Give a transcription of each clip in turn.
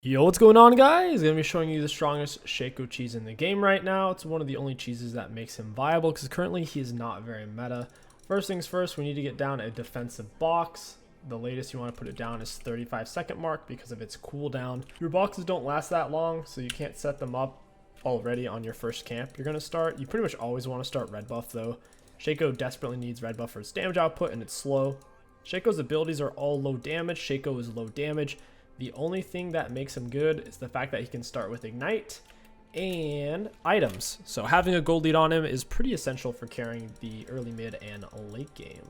Yo, what's going on, guys? I'm gonna be showing you the strongest Shaco cheese in the game right now. It's one of the only cheeses that makes him viable because currently he is not very meta. First things first, we need to get down a defensive box. The latest you want to put it down is 35-second mark because of its cooldown. Your boxes don't last that long, so you can't set them up already on your first camp you're gonna start. You pretty much always want to start red buff though. Shaco desperately needs red buff for its damage output and it's slow. Shaco's abilities are all low damage. Shaco is low damage. The only thing that makes him good is the fact that he can start with Ignite and items. So having a gold lead on him is pretty essential for carrying the early, mid, and late game.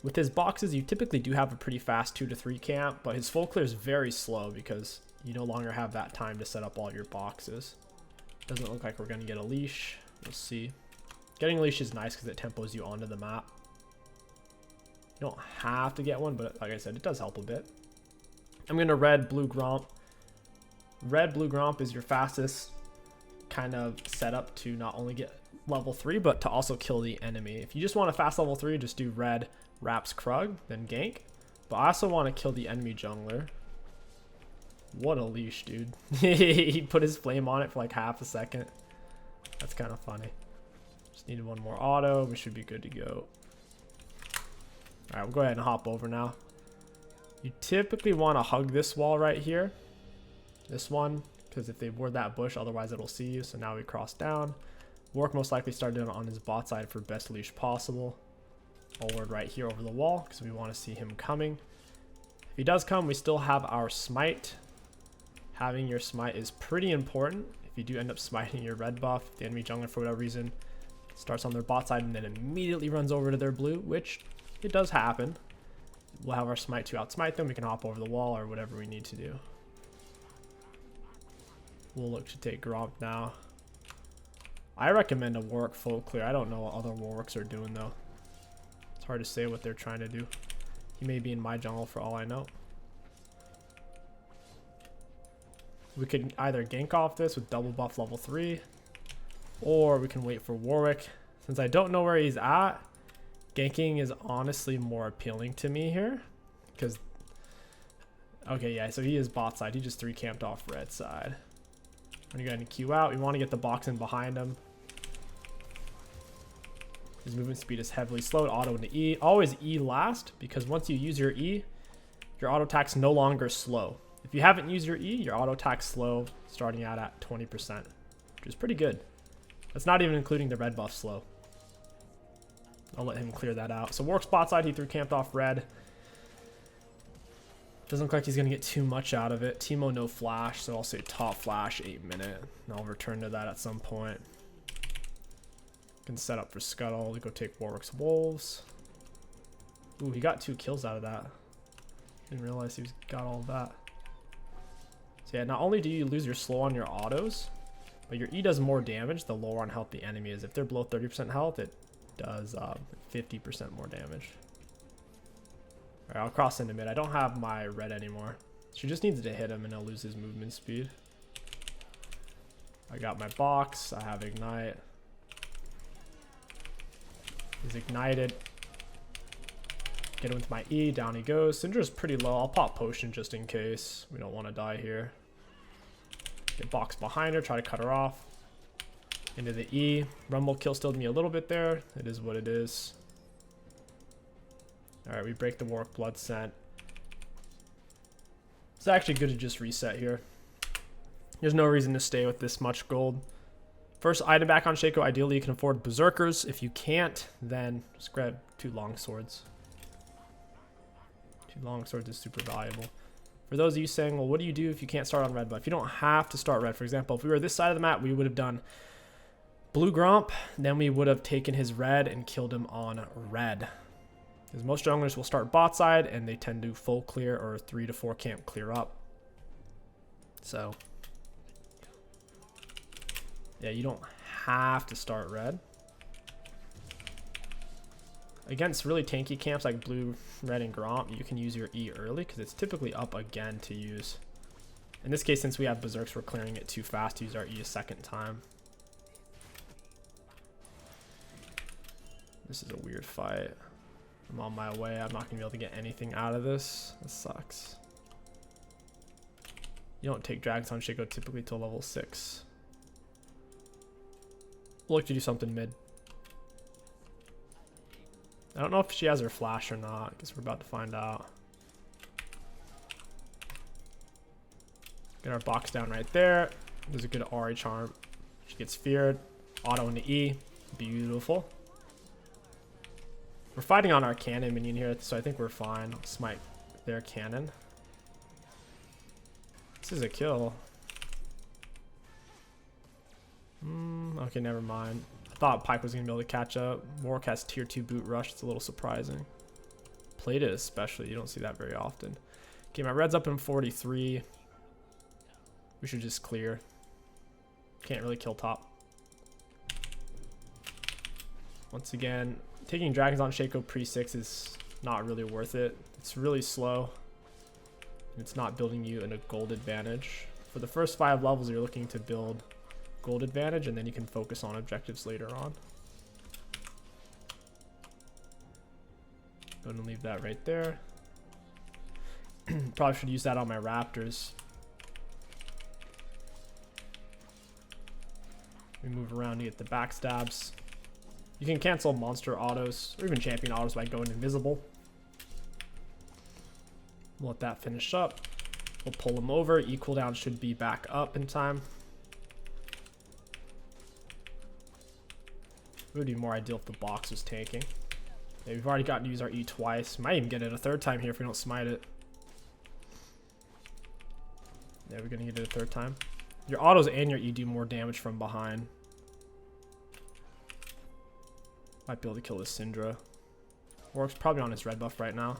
With his boxes, you typically do have a pretty fast 2 to 3 camp, but his full clear is very slow because you no longer have that time to set up all your boxes. Doesn't look like we're going to get a leash. We'll see. Getting a leash is nice because it tempos you onto the map. You don't have to get one, but like I said, it does help a bit. I'm going to red, blue, gromp. Red, blue, gromp is your fastest kind of setup to not only get level 3, but to also kill the enemy. If you just want a fast level 3, just do red, wraps, krug, then gank. But I also want to kill the enemy jungler. What a leash, dude. He put his flame on it for like half a second. That's kind of funny. Just needed one more auto. We should be good to go. All right, we'll go ahead and hop over now. You typically want to hug this wall right here. This one, because if they ward that bush, otherwise it'll see you. So now we cross down. Warwick most likely started on his bot side for best leash possible. I'll ward right here over the wall because we want to see him coming. If he does come, we still have our smite. Having your smite is pretty important. If you do end up smiting your red buff, the enemy jungler for whatever reason starts on their bot side and then immediately runs over to their blue, which it does happen. We'll have our smite to outsmite them. We can hop over the wall or whatever we need to do. We'll look to take Gromp now. I recommend a Warwick full clear. I don't know what other Warwicks are doing though. It's hard to say what they're trying to do. He may be in my jungle for all I know. We could either gank off this with double buff level 3, or we can wait for Warwick. Since I don't know where he's at, ganking is honestly more appealing to me here. Because, okay, yeah, so he is bot side. He just 3 camped off red side. When you go ahead and queue out, we want to get the box in behind him. His movement speed is heavily slowed. Auto into E. Always E last, because once you use your E, your auto attack's no longer slow. If you haven't used your E, your auto attack's slow, starting out at 20%, which is pretty good. That's not even including the red buff slow. I'll let him clear that out. So Warwick's bot side, he 3 camped off red. Doesn't look like he's going to get too much out of it. Teemo no flash, so I'll say top flash 8 minute. And I'll return to that at some point. Can set up for Scuttle to go take Warwick's Wolves. Ooh, he got 2 kills out of that. Didn't realize he got all of that. So yeah, not only do you lose your slow on your autos, but your E does more damage the lower on health the enemy is. If they're below 30% health, it does 50% more damage. All right, I'll cross into mid. I don't have my red anymore. She just needs to hit him and he'll lose his movement speed. I got my box. I have ignite. He's ignited. Get him with my E. Down he goes. Syndra's pretty low. I'll pop potion just in case. We don't want to die here. Get box behind her. Try to cut her off. Into the E. Rumble kill stilled me a little bit there. It is what it is. Alright, we break the Warwick blood scent. It's actually good to just reset here. There's no reason to stay with this much gold. First item back on Shaco. Ideally, you can afford Berserkers. If you can't, then just grab 2 longswords. 2 longswords is super valuable. For those of you saying, well, what do you do if you can't start on red buff? You don't have to start red. For example, if we were this side of the map, we would have done blue gromp, then we would have taken his red and killed him on red. Because most junglers will start bot side and they tend to full clear or 3 to 4 camp clear up. So, yeah, you don't have to start red. Against really tanky camps like blue, red, and gromp, you can use your E early because it's typically up again to use. In this case, since we have berserks, we're clearing it too fast to use our E a second time. This is a weird fight. I'm on my way. I'm not going to be able to get anything out of this. This sucks. You don't take dragons on Shaco typically till level 6. We'll look to do something mid. I don't know if she has her flash or not. I guess we're about to find out. Get our box down right there. There's a good Ari charm. She gets feared. Auto into E. Beautiful. We're fighting on our cannon minion here, so I think we're fine. Smite their cannon. This is a kill. Okay, never mind. I thought Pike was going to be able to catch up. Warwick has tier 2 boot rush. It's a little surprising. Played it especially. You don't see that very often. Okay, my red's up in 43. We should just clear. Can't really kill top. Once again, taking dragons on Shaco pre-6 is not really worth it. It's really slow. And it's not building you in a gold advantage. For the first 5 levels, you're looking to build gold advantage, and then you can focus on objectives later on. Go ahead and leave that right there. Probably should use that on my raptors. We move around to get the backstabs. You can cancel monster autos or even champion autos by going invisible. We'll let that finish up. We'll pull them over. E cooldown should be back up in time. It would be more ideal if the box was tanking. Yeah, we've already gotten to use our E twice. Might even get it a 3rd time here if we don't smite it. Yeah, we're gonna get it a 3rd time. Your autos and your E do more damage from behind. Might be able to kill this Syndra. Warwick's probably on his red buff right now.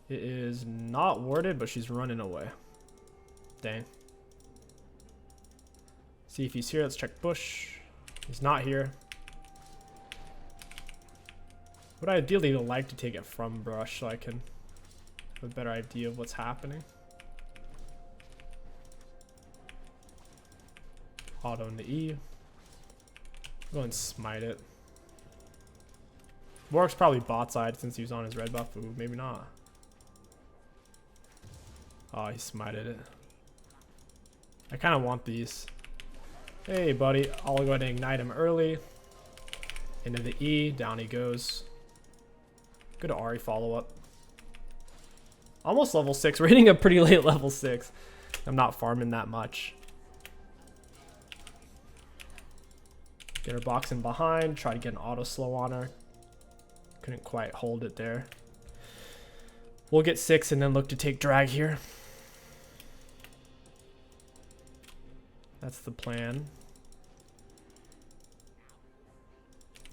It is not warded, but she's running away. Dang. See if he's here. Let's check bush. He's not here. Would I ideally like to take it from brush so I can have a better idea of what's happening. Auto into E. Go and smite it. Warwick's probably bot side since he was on his red buff. Ooh, maybe not. Oh, he smited it. I kind of want these. Hey, buddy. I'll go ahead and ignite him early. Into the E. Down he goes. Good Ari follow-up. Almost level 6. We're hitting a pretty late level 6. I'm not farming that much. Get her box in behind. Try to get an auto slow on her. Couldn't quite hold it there. We'll get 6 and then look to take drag here. That's the plan.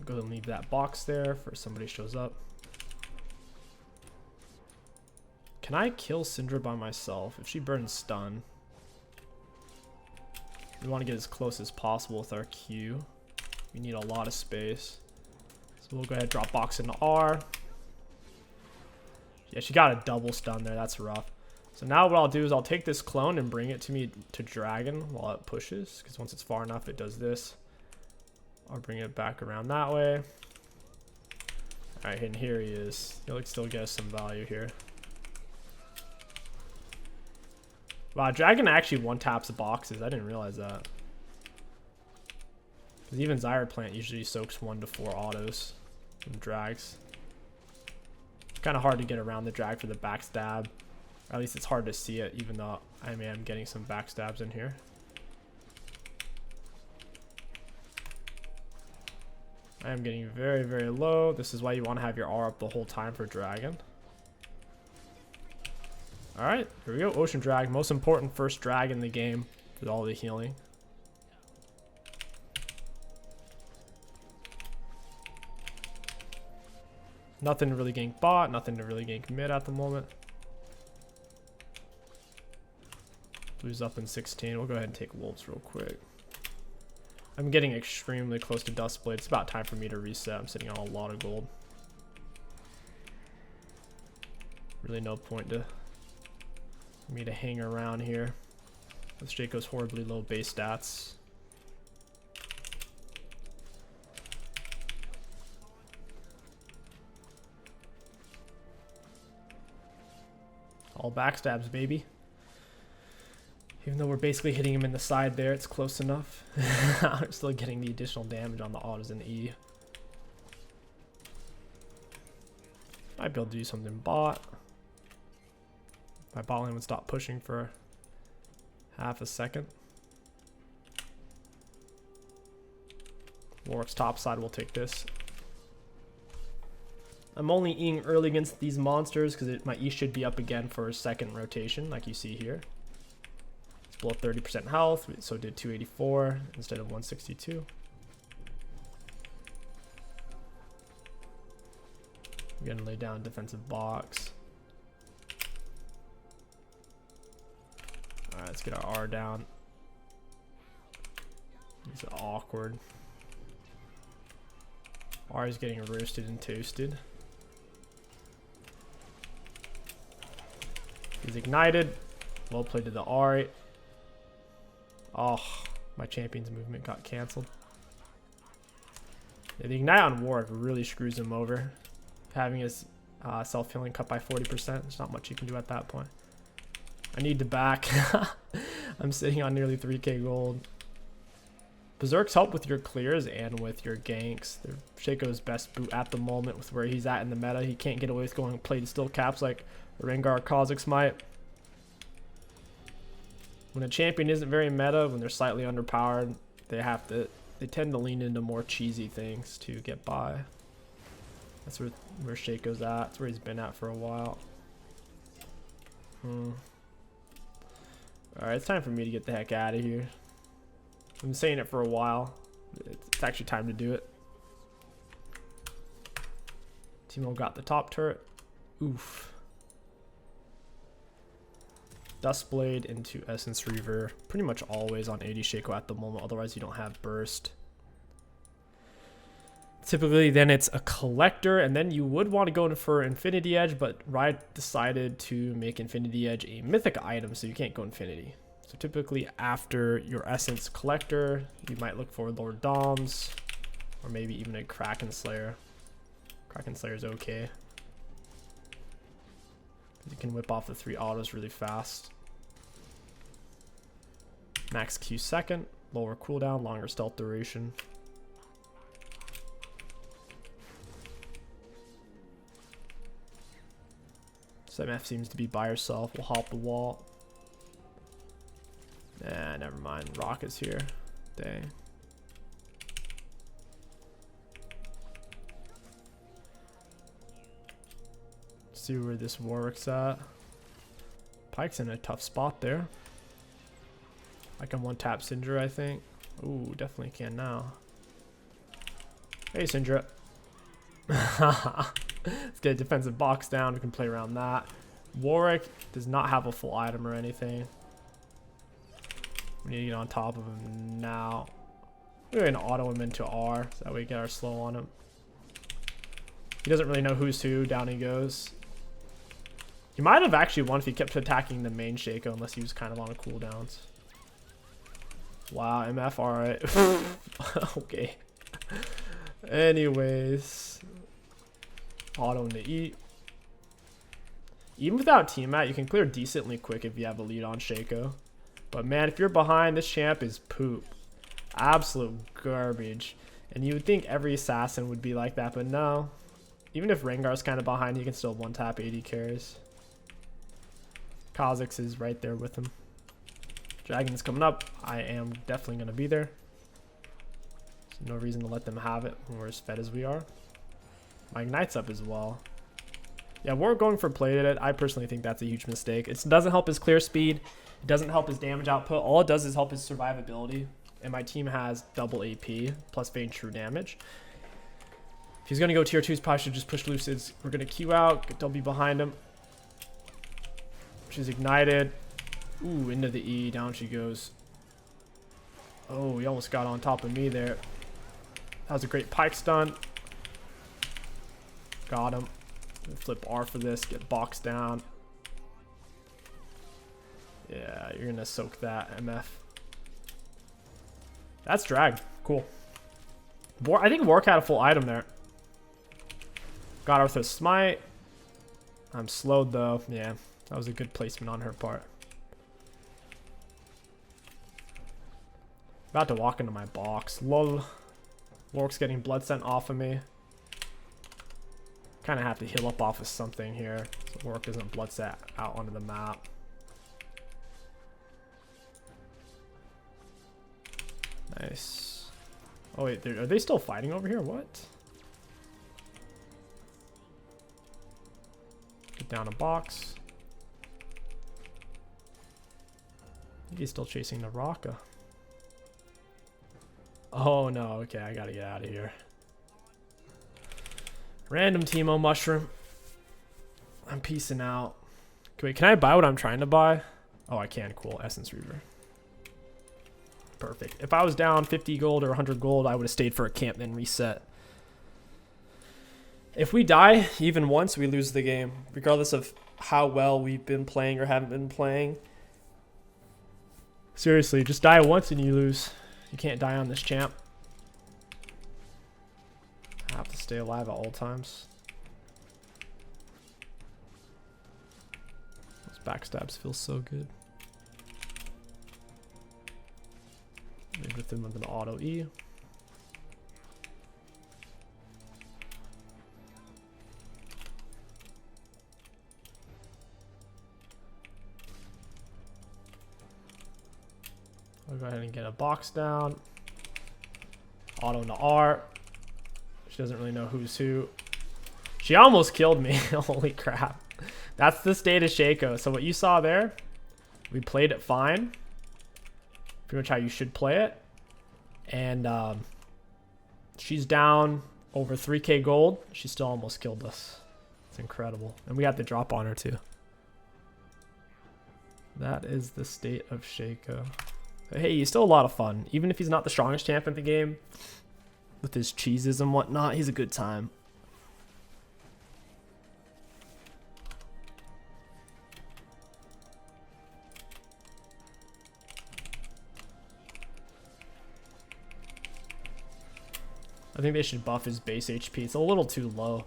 Go ahead and leave that box there for somebody shows up. Can I kill Syndra by myself? If she burns stun, we want to get as close as possible with our Q. We need a lot of space. So we'll go ahead and drop box into R. Yeah, she got a double stun there. That's rough. So now what I'll do is I'll take this clone and bring it to me to dragon while it pushes. Because once it's far enough, it does this. I'll bring it back around that way. Alright, and here he is. He'll still get us some value here. Wow, dragon actually one-taps the boxes. I didn't realize that. Because even Zyre Plant usually soaks 1 to 4 autos from drags. Kind of hard to get around the drag for the backstab. Or at least it's hard to see it, even though I am getting some backstabs in here. I am getting very, very low. This is why you want to have your R up the whole time for dragon. Alright, here we go. Ocean drag. Most important first drag in the game with all the healing. Nothing to really gank bot, nothing to really gank mid at the moment. Blue's up in 16. We'll go ahead and take wolves real quick. I'm getting extremely close to Dustblade. It's about time for me to reset. I'm sitting on a lot of gold. Really no point to me to hang around here with Shaco's horribly low base stats. All backstabs, baby. Even though we're basically hitting him in the side there, it's close enough. We're still getting the additional damage on the autos and E. Might be able to do something bot. My bot lane would stop pushing for half a second. Warwick's top side will take this. I'm only Eing early against these monsters because my E should be up again for a second rotation, like you see here. It's below 30% health, so it did 284 instead of 162. We're gonna lay down defensive box. Alright, let's get our R down. It's awkward. R is getting roasted and toasted. He's ignited. Well played to the R. Oh, my champion's movement got cancelled. Yeah, the ignite on Warwick really screws him over. Having his self-healing cut by 40%. There's not much you can do at that point. I need to back. I'm sitting on nearly 3k gold. Berserks help with your clears and with your ganks. They're Shaco's best boot at the moment with where he's at in the meta. He can't get away with going play to still caps like Rengar or Kha'Zix might. When a champion isn't very meta, when they're slightly underpowered, they tend to lean into more cheesy things to get by. That's where Shaco's at. That's where he's been at for a while. Alright, it's time for me to get the heck out of here. I've been saying it for a while. It's actually time to do it. Teemo got the top turret. Oof. Dustblade into Essence Reaver. Pretty much always on 80 Shaco at the moment, otherwise you don't have burst. Typically then it's a collector, and then you would want to go in for Infinity Edge, but Riot decided to make Infinity Edge a mythic item, so you can't go Infinity. So typically after your Essence Collector, you might look for Lord Doms, or maybe even a Kraken Slayer. Kraken Slayer is okay. You can whip off the 3 autos really fast. Max Q second, lower cooldown, longer stealth duration. MF seems to be by herself. We'll hop the wall. Nah, never mind. Rock is here. Dang. See where this Warwick's at. Pyke's in a tough spot there. I can one-tap Syndra, I think. Ooh, definitely can now. Hey, Syndra. Let's get a defensive box down. We can play around that. Warwick does not have a full item or anything. We need to get on top of him now. We're going to auto him into R, so that way we get our slow on him. He doesn't really know who's who. Down he goes. He might have actually won if he kept attacking the main Shaco, unless he was kind of on a cooldowns. Wow, MF, alright. Okay. Anyways. Auto into E. Even without team mat, you can clear decently quick if you have a lead on Shaco. But man, if you're behind, this champ is poop. Absolute garbage. And you would think every assassin would be like that, but no. Even if Rengar's kind of behind, he can still one-tap 80 carries. Kha'Zix is right there with him. Dragon's coming up. I am definitely going to be there. There's no reason to let them have it when we're as fed as we are. My Ignite's up as well. Yeah, we're going for play at it. I personally think that's a huge mistake. It doesn't help his clear speed. It doesn't help his damage output. All it does is help his survivability. And my team has double AP plus Vayne true damage. If he's going to go tier 2s, probably should just push Lucids. We're going to Q out. Get W behind him. She's ignited. Ooh, into the E. Down she goes. Oh, he almost got on top of me there. That was a great Pyke stun. Got him. Flip R for this. Get boxed down. Yeah, you're going to soak that, MF. That's drag. Cool. I think Warwick had a full item there. Got her with a smite. I'm slowed though. Yeah, that was a good placement on her part. About to walk into my box. Lol. Lork's getting blood scent off of me. Kind of have to heal up off of something here so Lork doesn't blood set out onto the map. Nice. Oh wait, are they still fighting over here? What? Get down a box. I think he's still chasing the Raka. Oh no, okay, I gotta get out of here. Random Teemo mushroom. I'm peacing out. Okay, wait, can I buy what I'm trying to buy? Oh, I can. Cool. Essence Reaver. Perfect. If I was down 50 gold or 100 gold, I would have stayed for a camp, then reset. If we die even once, we lose the game, regardless of how well we've been playing or haven't been playing. Seriously, just die once and you lose. You can't die on this champ. I have to stay alive at all times. Those backstabs feel so good. Lead with him with an auto E. I'll go ahead and get a box down. Auto into R. She doesn't really know who's who. She almost killed me. Holy crap. That's the state of Shaco. So what you saw there, we played it fine. Pretty much how you should play it. And she's down over 3k gold. She still almost killed us. It's incredible. And we had the drop on her too. That is the state of Shaco. But hey, he's still a lot of fun. Even if he's not the strongest champ in the game, with his cheeses and whatnot, he's a good time. I think they should buff his base HP. It's a little too low.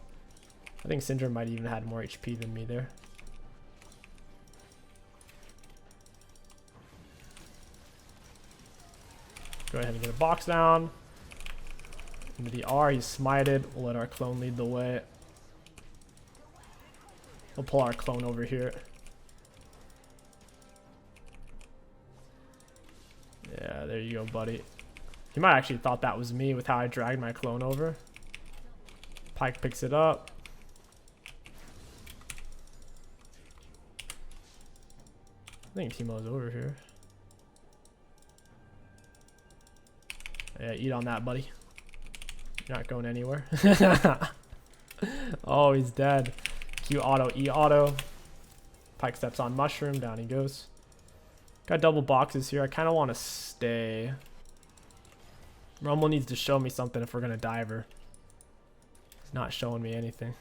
I think Syndrome might even had more HP than me there. Go ahead and get a box down. Into the R, he's smited. We'll let our clone lead the way. We'll pull our clone over here. Yeah, there you go, buddy. He might actually thought that was me with how I dragged my clone over. Pyke picks it up. I think Teemo's over here. Yeah, eat on that, buddy. You're not going anywhere. Oh, he's dead. Q auto, E auto. Pyke steps on mushroom, down he goes. Got double boxes here. I kind of want to stay. Rumble needs to show me something if we're going to dive her. He's not showing me anything.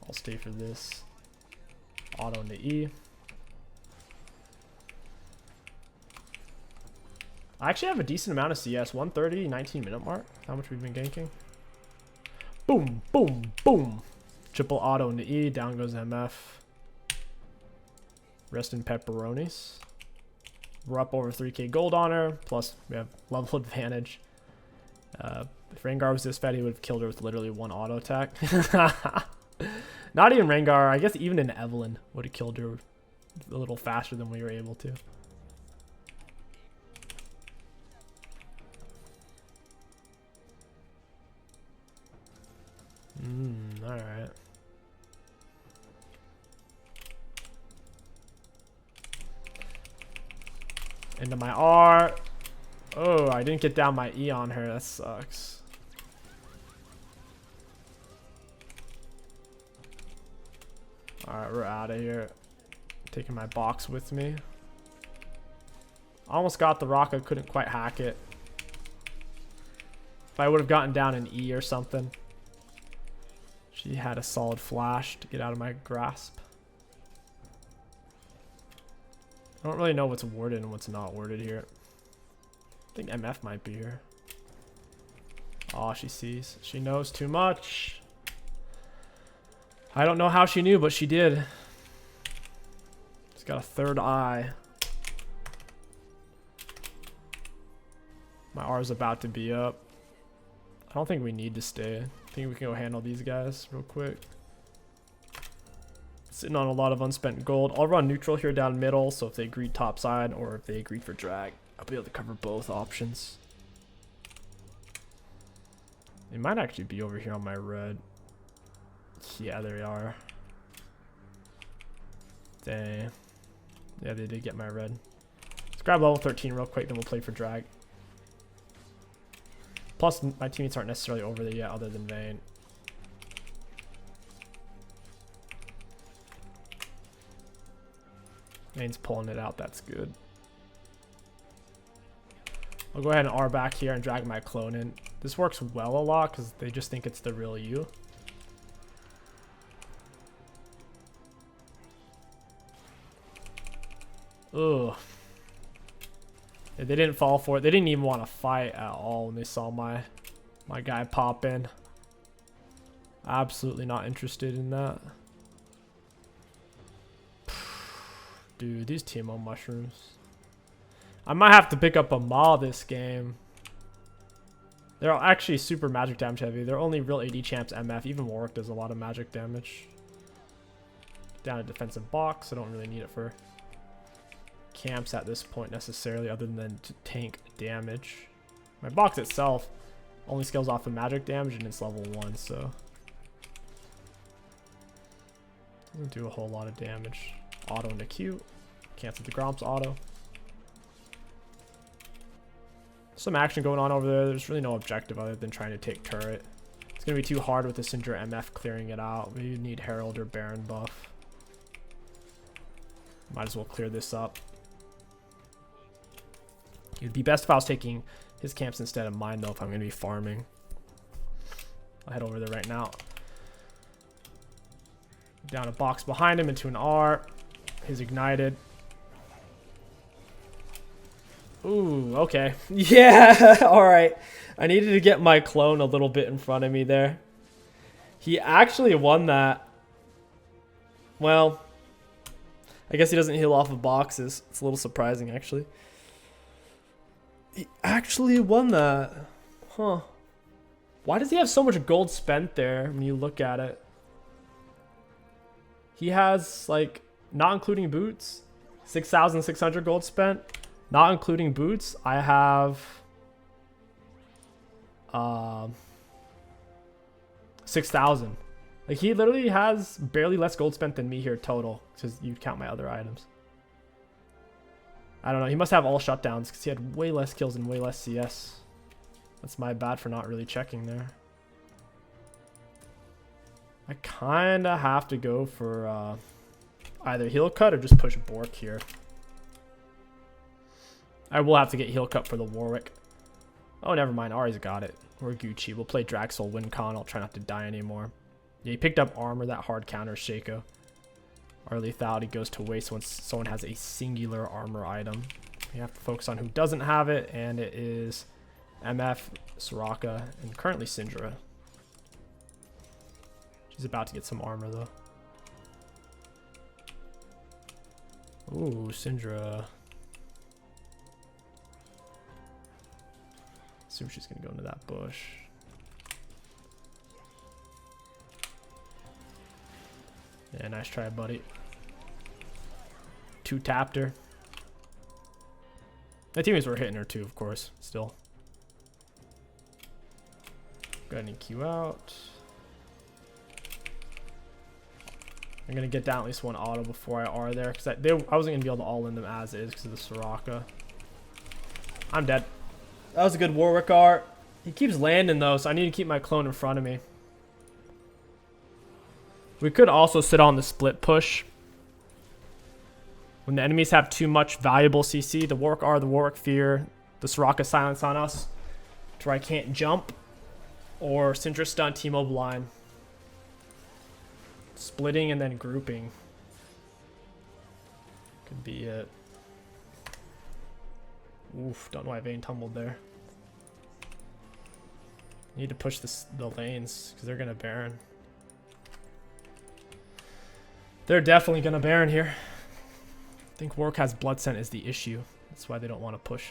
I'll stay for this. Auto into E. I actually have a decent amount of CS. 130, 19-minute mark. How much we've been ganking. Boom, boom, boom. Triple auto into E. Down goes MF. Rest in pepperonis. We're up over 3k gold on her. Plus, we have level advantage. If Rengar was this fat, he would have killed her with literally one auto attack. Not even Rengar. I guess even an Evelyn would have killed her a little faster than we were able to. Alright. Into my R. Oh, I didn't get down my E on her. That sucks. Alright, we're out of here. Taking my box with me. Almost got the Raka, couldn't quite hack it. If I would have gotten down an E or something. She had a solid flash to get out of my grasp. I don't really know what's warded and what's not warded here. I think MF might be here. Oh, she sees. She knows too much. I don't know how she knew, but she did. She's got a third eye. My R is about to be up. I don't think we need to stay. I think we can go handle these guys real quick. Sitting on a lot of unspent gold. I'll run neutral here down middle, so if they agree top side or if they agree for drag, I'll be able to cover both options. They might actually be over here on my red. Yeah, there they are. Dang. Yeah, they did get my red. Let's grab level 13 real quick, then we'll play for drag. Plus, my teammates aren't necessarily over there yet, other than Vayne. Vayne's pulling it out, that's good. I'll go ahead and R back here and drag my clone in. This works well a lot because they just think it's the real you. Ugh. Yeah, they didn't fall for it. They didn't even want to fight at all when they saw my guy pop in. Absolutely not interested in that. Dude, these TMO mushrooms. I might have to pick up a Maw this game. They're actually super magic damage heavy. They're only real AD champs MF. Even Warwick does a lot of magic damage. Down a defensive box. I don't really need it for camps at this point necessarily, other than to tank damage. My box itself only scales off of magic damage and it's level 1, so doesn't do a whole lot of damage. Auto into Q. Cancel the Gromp's auto. Some action going on over there. There's really no objective other than trying to take turret. It's going to be too hard with the Syndra MF clearing it out. We need Herald or Baron buff. Might as well clear this up. It'd be best if I was taking his camps instead of mine, though, if I'm going to be farming. I'll head over there right now. Down a box behind him into an R. He's ignited. Ooh, okay. Yeah, alright. I needed to get my clone a little bit in front of me there. He actually won that. Well, I guess he doesn't heal off of boxes. It's a little surprising, actually. He actually won that. Huh. Why does he have so much gold spent there when you look at it? He has, like, not including boots, 6,600 gold spent. Not including boots, I have 6,000. Like, he literally has barely less gold spent than me here total, because you count my other items. I don't know. He must have all shutdowns because he had way less kills and way less CS. That's my bad for not really checking there. I kind of have to go for either heal cut or just push Bork here. I will have to get heal cut for the Warwick. Oh, never mind. Ari's got it. We're Gucci. We'll play Draxel, win con. I'll try not to die anymore. Yeah, he picked up armor. That hard counters Shaco. Our lethality goes to waste once someone has a singular armor item. We have to focus on who doesn't have it, and it is MF, Soraka, and currently Syndra. She's about to get some armor, though. Ooh, Syndra. Assume she's gonna go into that bush. Yeah, nice try, buddy. 2 tapped her. My teammates were hitting her too, of course, still. Go ahead and Q out. I'm gonna get down at least one auto before I R there, because I wasn't gonna be able to all in them as is because of the Soraka. I'm dead. That was a good Warwick R. He keeps landing though, so I need to keep my clone in front of me. We could also sit on the split push. When the enemies have too much valuable CC, the Warwick R, the Warwick Fear, the Soraka silence on us, to where I can't jump, or Syndra stun, T-Mobile line. Splitting and then grouping could be it. Oof, don't know why Vayne tumbled there. Need to push the lanes because they're gonna Baron. They're definitely gonna Baron here. I think Warwick has Blood Scent is the issue. That's why they don't want to push.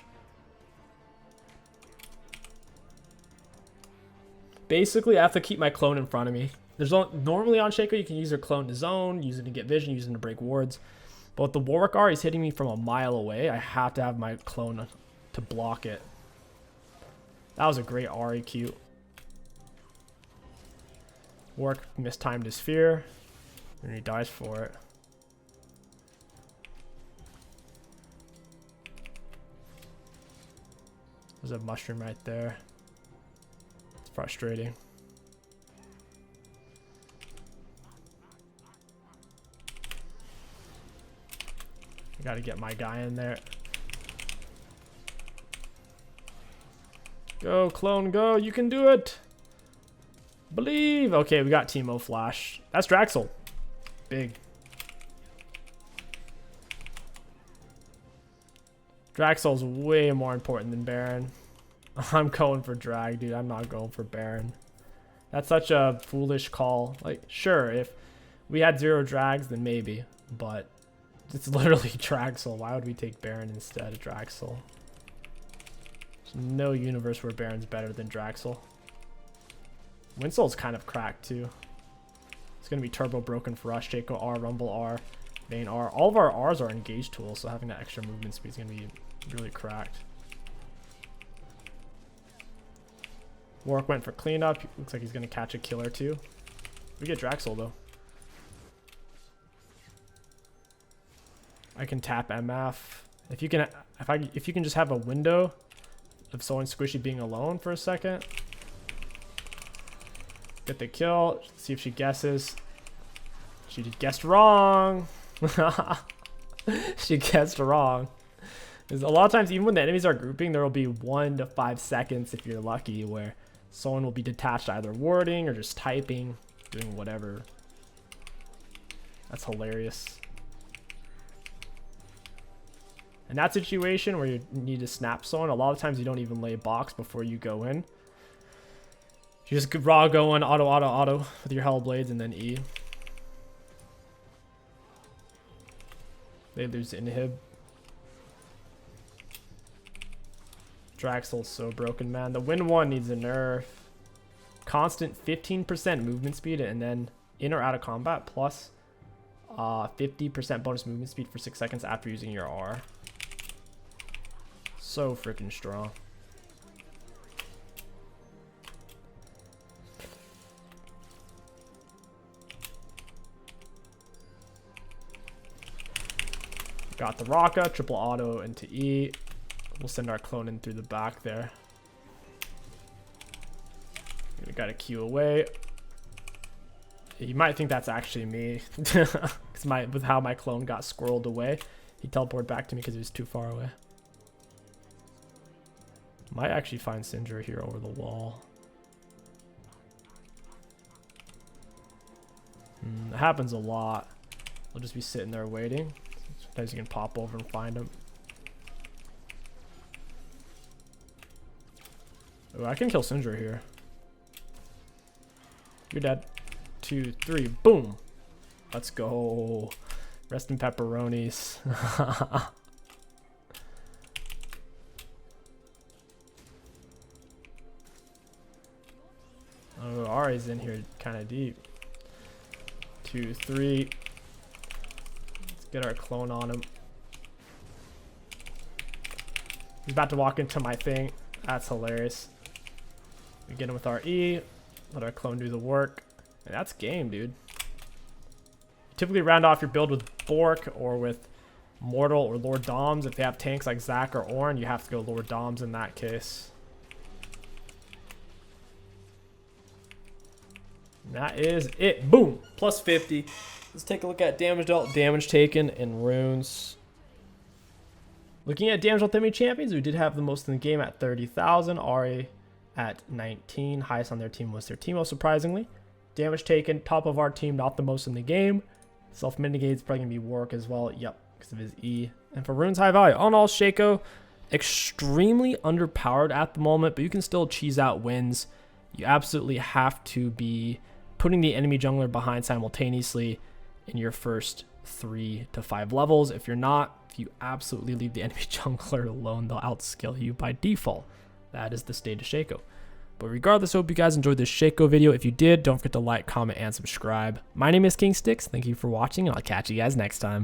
Basically, I have to keep my clone in front of me. Normally on Shaco, you can use your clone to zone, use it to get vision, use it to break wards. But with the Warwick R, he's hitting me from a mile away. I have to have my clone to block it. That was a great REQ. Warwick mistimed his fear, and he dies for it. There's a mushroom right there. It's frustrating. I gotta get my guy in there. Go, clone, go. You can do it. Believe. Okay, we got Teemo Flash. That's Draxel. Big. Draxel's way more important than Baron. I'm going for drag, dude. I'm not going for Baron. That's such a foolish call. Like, sure, if we had 0 drags, then maybe. But it's literally Draxel. Why would we take Baron instead of Draxel? There's no universe where Baron's better than Draxel. Winsol's kind of cracked too. It's going to be turbo broken for us. Shaco R, Rumble R, Vayne R. All of our R's are engaged tools, so having that extra movement speed is going to be really cracked. Warwick went for cleanup. Looks like he's going to catch a kill or two. We get Draxel though. I can tap MF. If you can just have a window of someone squishy being alone for a second. Get the kill. See if she guesses. She guessed wrong. She guessed wrong. Because a lot of times, even when the enemies are grouping, there will be 1 to 5 seconds, if you're lucky, where someone will be detached either warding or just typing, doing whatever. That's hilarious. In that situation where you need to snap someone, a lot of times you don't even lay box before you go in. You just raw go in, auto with your Hell Blades and then E. They lose inhib. Draxel's so broken, man. The Win 1 needs a nerf. Constant 15% movement speed and then in or out of combat plus 50% bonus movement speed for 6 seconds after using your R. So freaking strong. Got the Raka, triple auto into E. We'll send our clone in through the back there. We got a Q away. You might think that's actually me. Because with how my clone got squirreled away. He teleported back to me because he was too far away. Might actually find Syndra here over the wall. It happens a lot. We'll just be sitting there waiting. Sometimes you can pop over and find him. Oh, I can kill Syndra here. You're dead. 2, 3, boom. Let's go. Rest in pepperonis. Oh, Ari's in here kind of deep. 2, 3. Let's get our clone on him. He's about to walk into my thing. That's hilarious. We get him with our E. Let our clone do the work. And that's game, dude. Typically round off your build with Bork or with Mortal or Lord Doms. If they have tanks like Zac or Ornn, you have to go Lord Doms in that case. And that is it. Boom. Plus 50. Let's take a look at damage dealt, damage taken, and runes. Looking at damage dealt enemy champions, we did have the most in the game at 30,000. Ahri at 19. Highest on their team was their Teemo, surprisingly. Damage taken, top of our team, not the most in the game. Self-mitigate's probably going to be Warwick as well. Yep, because of his E. And for runes, high value. On all, Shaco, extremely underpowered at the moment, but you can still cheese out wins. You absolutely have to be putting the enemy jungler behind simultaneously in your first 3 to 5 levels. If you're not, if you absolutely leave the enemy jungler alone, they'll outskill you by default. That is the state of Shaco. But regardless, I hope you guys enjoyed this Shaco video. If you did, don't forget to like, comment, and subscribe. My name is King Sticks. Thank you for watching, and I'll catch you guys next time.